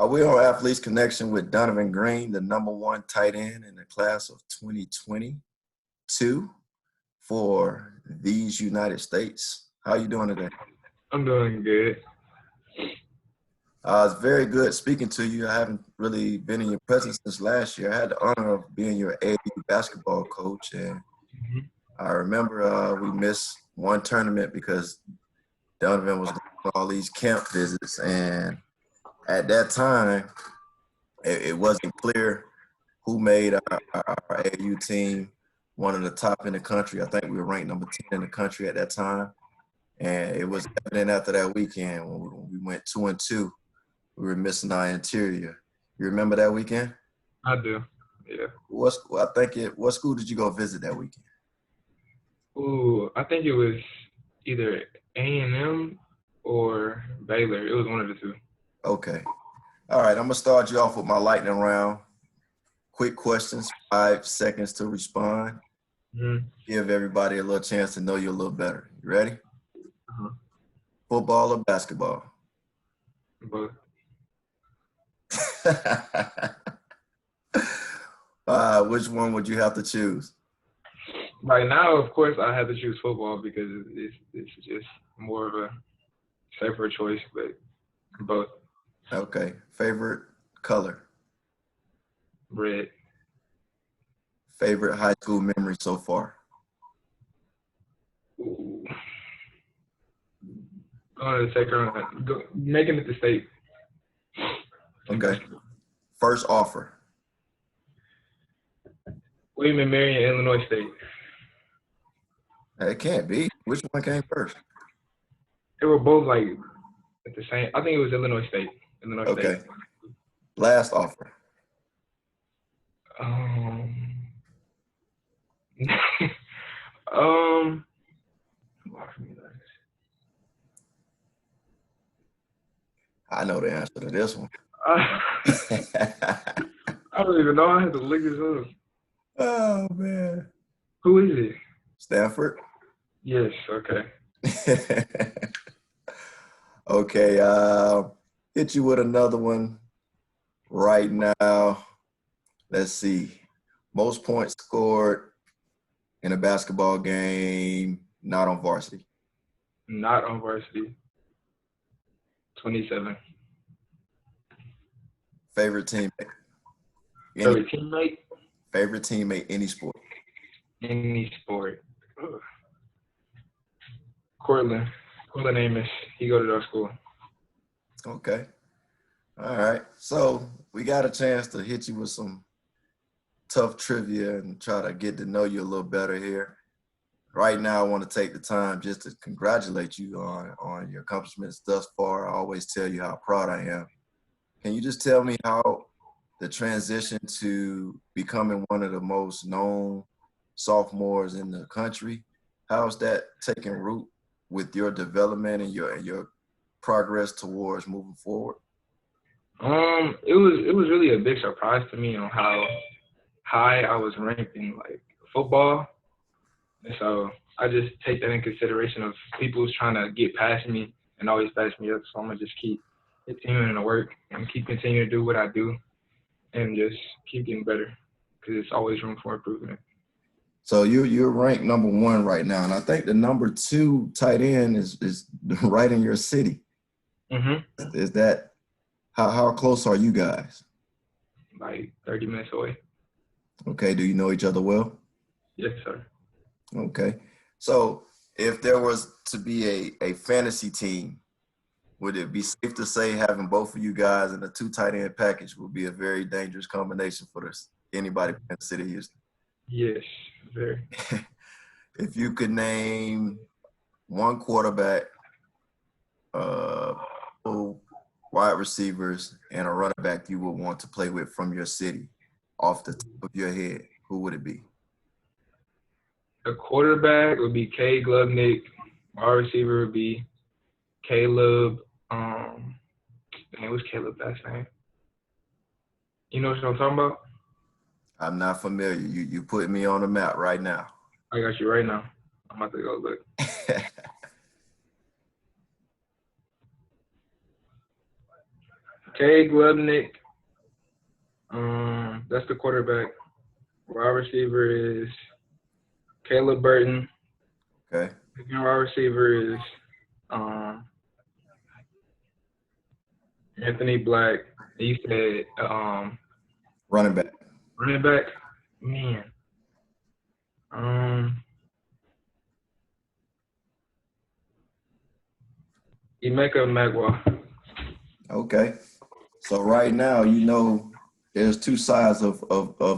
We're on Athletes Connection with Donovan Green, the #1 tight end in the class of 2022 for these United States. How are you doing today? I'm doing good. It's very good speaking to you. I haven't really been in your presence since last year. I had the honor of being your AAU basketball coach, and I remember we missed one tournament because Donovan was doing all these camp visits, and at that time, it wasn't clear who made our AAU team one of the top in the country. I think we were ranked number 10 in the country at that time. And it was evident after that weekend when we went 2-2, we were missing our interior. You remember that weekend? I do, yeah. What school did you go visit that weekend? Ooh, I think it was either A&M or Baylor. It was one of the two. Okay. All right, I'm going to start you off with my lightning round. Quick questions, 5 seconds to respond. Give everybody a little chance to know you a little better. You ready? Football or basketball? Both. Which one would you have to choose? Right now, of course, I have to choose football because it's just more of a safer choice, but both. Okay. Favorite color? Red. Favorite high school memory so far? Ooh. Going to the second round, making it to state. Okay. First offer? William & Mary and Illinois State. It can't be. Which one came first? They were both like at the same. I think it was Illinois State. Okay. Last offer? I know the answer to this one. I don't even know. I had to look this up. Oh, man. Who is it? Stanford? Yes, okay. Okay, hit you with another one right now. Let's see. Most points scored in a basketball game, not on varsity. Not on varsity. 27. Favorite teammate? Favorite teammate? Favorite teammate, any sport? Any sport. Ugh. Cortland Amos. He go to our school. Okay. All right. So we got a chance to hit you with some tough trivia and try to get to know you a little better here. Right now, I want to take the time just to congratulate you on your accomplishments thus far. I always tell you how proud I am. Can you just tell me how the transition to becoming one of the most known sophomores in the country, how's that taking root with your development and your progress towards moving forward? It was really a big surprise to me on how high I was ranked in like football. And so I just take that in consideration of people who's trying to get past me and always pass me up. So I'm gonna just keep continuing to work and keep continuing to do what I do and just keep getting better because it's always room for improvement. So you're ranked #1 right now, and I think the #2 tight end is right in your city. Is that how close are you guys? Like 30 minutes away. Okay. Do you know each other well? Yes, sir. Okay. So if there was to be a fantasy team, would it be safe to say having both of you guys in a 2 tight end package would be a very dangerous combination for anybody in the city of Houston? Yes, very. If you could name one quarterback, wide receivers, and a running back you would want to play with from your city off the top of your head, who would it be? A quarterback would be K. Glubnick. Our receiver would be Caleb. What's Caleb's last name? You know what I'm talking about? I'm not familiar. You put me on the map right now. I got you right now. I'm about to go look. K. Glubnick. That's the quarterback. Wide receiver is Caleb Burton. Okay. Second wide receiver is Anthony Black. You said Running back. running back. Man. Emeka Magwa. Okay. So right now, you know, there's two sides of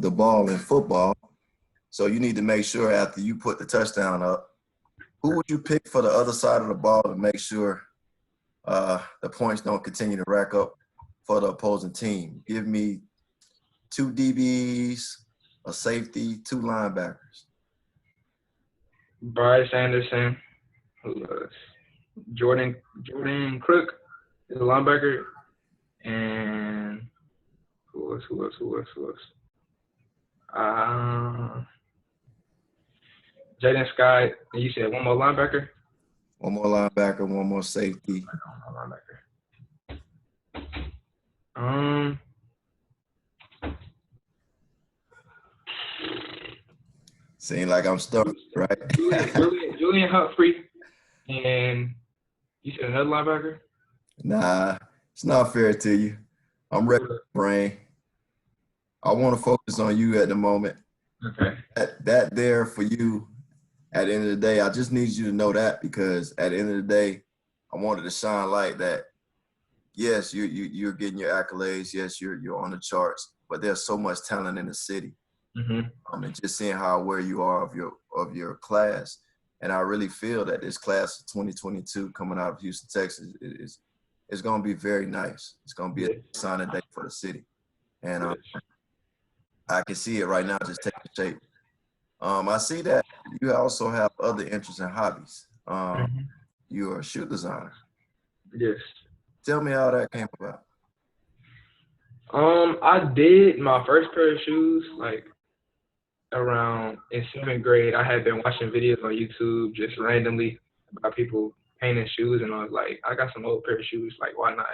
the ball in football. So you need to make sure after you put the touchdown up, who would you pick for the other side of the ball to make sure the points don't continue to rack up for the opposing team? Give me 2 DBs, a safety, 2 linebackers. Bryce Anderson. Jordan Crook is a linebacker. And who else? Jaden Scott. And you said one more linebacker? One more linebacker, one more safety. One more linebacker. Seems like I'm stuck, right? Julian Humphrey. And you said another linebacker? Nah, it's not fair to you. I'm ready, brain. I want to focus on you at the moment. Okay. That there for you at the end of the day, I just need you to know that, because at the end of the day, I wanted to shine light that, yes, you're getting your accolades. Yes, you're on the charts, but there's so much talent in the city. Mm-hmm. And just seeing how aware you are of your class. And I really feel that this class of 2022 coming out of Houston, Texas is going to be very nice. It's going to be a signing day for the city. And I can see it right now just taking shape. I see that you also have other interests and hobbies. You're a shoe designer. Yes. Tell me how that came about. I did my first pair of shoes like around in 7th grade. I had been watching videos on YouTube just randomly about people painting shoes, and I was like, I got some old pair of shoes, like why not?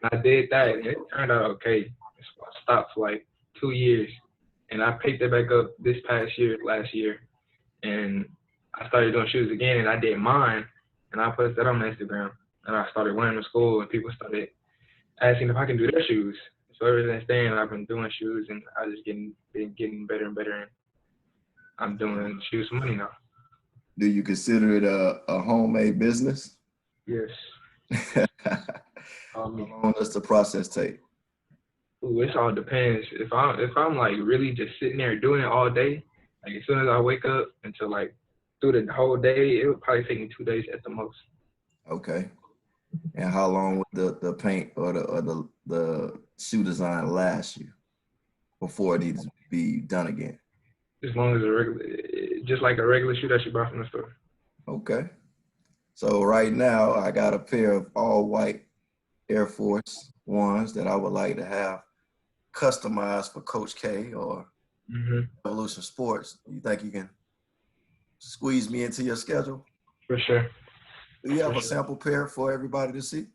And I did that, and it turned out okay. So I stopped for like 2 years, and I picked it back up this last year, and I started doing shoes again, and I did mine, and I posted that on Instagram, and I started wearing them to school, and people started asking if I can do their shoes. So ever since then, I've been doing shoes, and I just been getting better and better, and I'm doing shoes for money now. Do you consider it a homemade business? Yes. How long does the process take? Ooh, it all depends. If I'm like really just sitting there doing it all day, like as soon as I wake up until like through the whole day, it would probably take me 2 days at the most. Okay. And how long would the paint or the shoe design last you before it needs to be done again? As long as just like a regular shoe that you buy from the store. Okay. So right now I got a pair of all white Air Force Ones that I would like to have customized for Coach K or Evolution Sports. You think you can squeeze me into your schedule? For sure. Do you have a sample pair for everybody to see?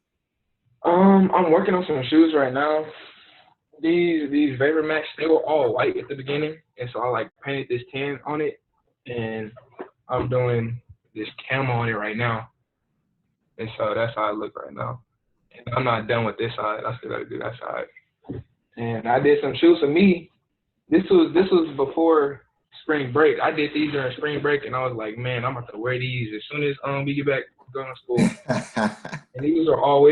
I'm working on some shoes right now. These Vapor Max, they were all white at the beginning, and so I like painted this tan on it, and I'm doing this camo on it right now, and so that's how I look right now. And I'm not done with this side. I still got to do that side. And I did some shoes for me. This was before spring break. I did these during spring break, and I was like, man, I'm about to wear these as soon as we get back going to school. And these are all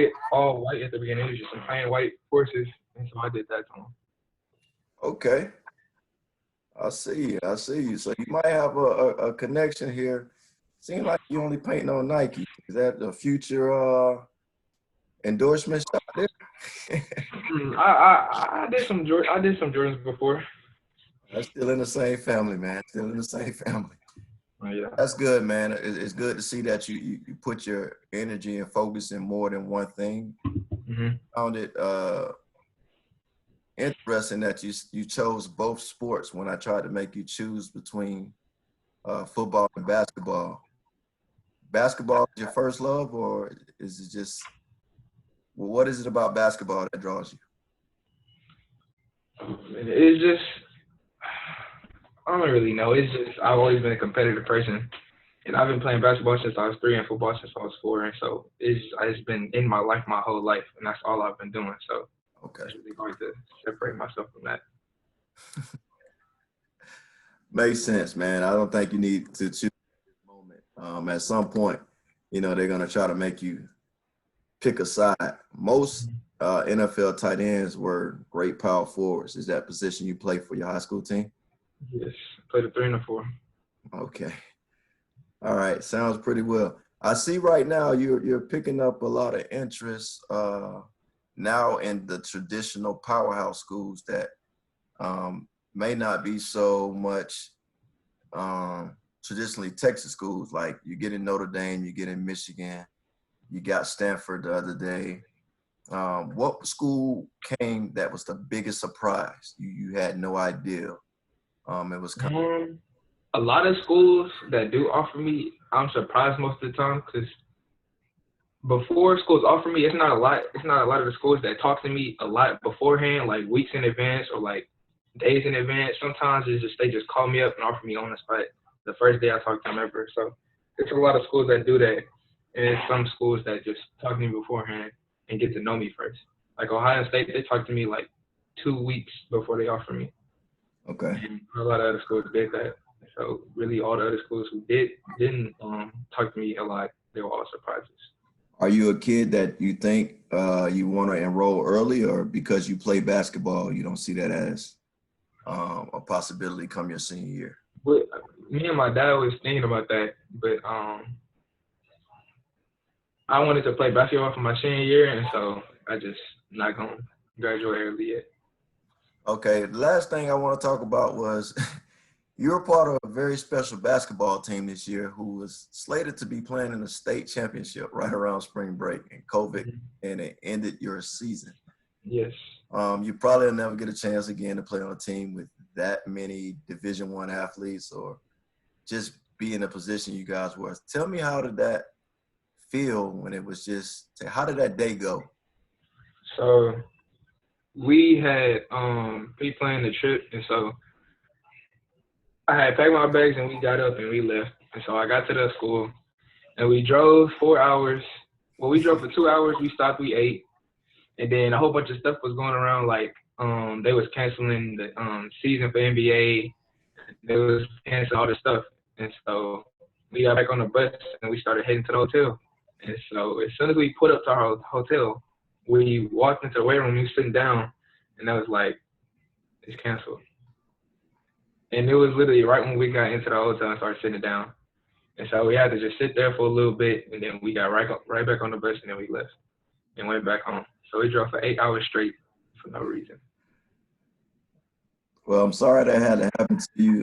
white at the beginning. It was just some plain white forces, and so I did that to them. Okay. I see you. So you might have a connection here. Seems like you only painting on Nike. Is that the future endorsement shot there? I did some Jordans before. That's still in the same family, man. Still in the same family. Oh, yeah. That's good, man. It's good to see that you put your energy and focus in more than one thing. Found it interesting that you chose both sports when I tried to make you choose between football and basketball. Basketball is your first love, or is it just Well, what is it about basketball that draws you? It's just, I don't really know. It's just, I've always been a competitive person. And I've been playing basketball since I was 3 and football since I was 4. And so it's been in my life my whole life. And that's all I've been doing. So Okay. it's really hard to separate myself from that. Makes sense, man. I don't think you need to choose this moment. At some point, they're going to try to make you pick a side. Most NFL tight ends were great power forwards. Is that position you play for your high school team? Yes, played a 3 and a 4. Okay. All right. Sounds pretty well. I see right now you're picking up a lot of interest now in the traditional powerhouse schools that may not be so much traditionally Texas schools. Like you get in Notre Dame, you get in Michigan, you got Stanford the other day. What school came that was the biggest surprise? You had no idea it was coming. A lot of schools that do offer me, I'm surprised most of the time because before schools offer me, it's not a lot. It's not a lot of the schools that talk to me a lot beforehand, like weeks in advance or like days in advance. Sometimes it's just they just call me up and offer me on the spot the first day I talk to them ever. So it's a lot of schools that do that, and it's some schools that just talk to me beforehand and get to know me first. Like Ohio State, they talk to me like 2 weeks before they offer me. Okay. And a lot of other schools did that. So really, all the other schools who didn't talk to me a lot, they were all surprises. Are you a kid that you think you want to enroll early, or because you play basketball, you don't see that as a possibility come your senior year? But me and my dad was thinking about that, but I wanted to play basketball for my senior year, and so I just not gonna graduate early yet. Okay, the last thing I want to talk about was you're part of a very special basketball team this year who was slated to be playing in a state championship right around spring break, and COVID and it ended your season. Yes. You probably will never get a chance again to play on a team with that many Division I athletes or just be in the position you guys were. Tell me, how did that feel when it was just, how did that day go? So we had pre-planned the trip, and so I had packed my bags and we got up and we left. And so I got to the school and we drove 4 hours. Well, we drove for 2 hours. We stopped, we ate. And then a whole bunch of stuff was going around, like they was canceling the season for NBA. They was canceling all this stuff. And so we got back on the bus and we started heading to the hotel. And so as soon as we put up to our hotel, we walked into the waiting room, we were sitting down, and that was like, it's canceled. And it was literally right when we got into the hotel and started sitting down. And so we had to just sit there for a little bit, and then we got right back on the bus, and then we left and went back home. So we drove for 8 hours straight for no reason. Well, I'm sorry that had to happen to you.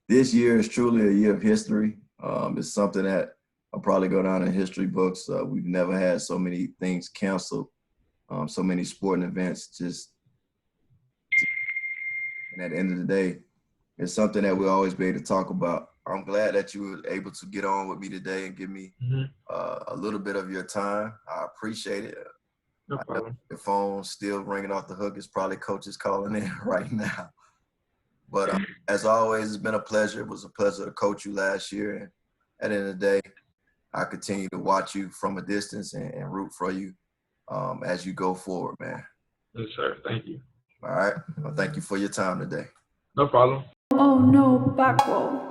This year is truly a year of history. It's something that I'll probably go down in history books. We've never had so many things canceled, so many sporting events and at the end of the day, it's something that we'll always be able to talk about. I'm glad that you were able to get on with me today and give me a little bit of your time. I appreciate it. No problem. Your phone's still ringing off the hook. It's probably coaches calling in right now. But as always, it's been a pleasure. It was a pleasure to coach you last year. And at the end of the day, I continue to watch you from a distance and root for you as you go forward, man. Yes, sir. Thank you. All right. Well, thank you for your time today. No problem. Oh no, back roll.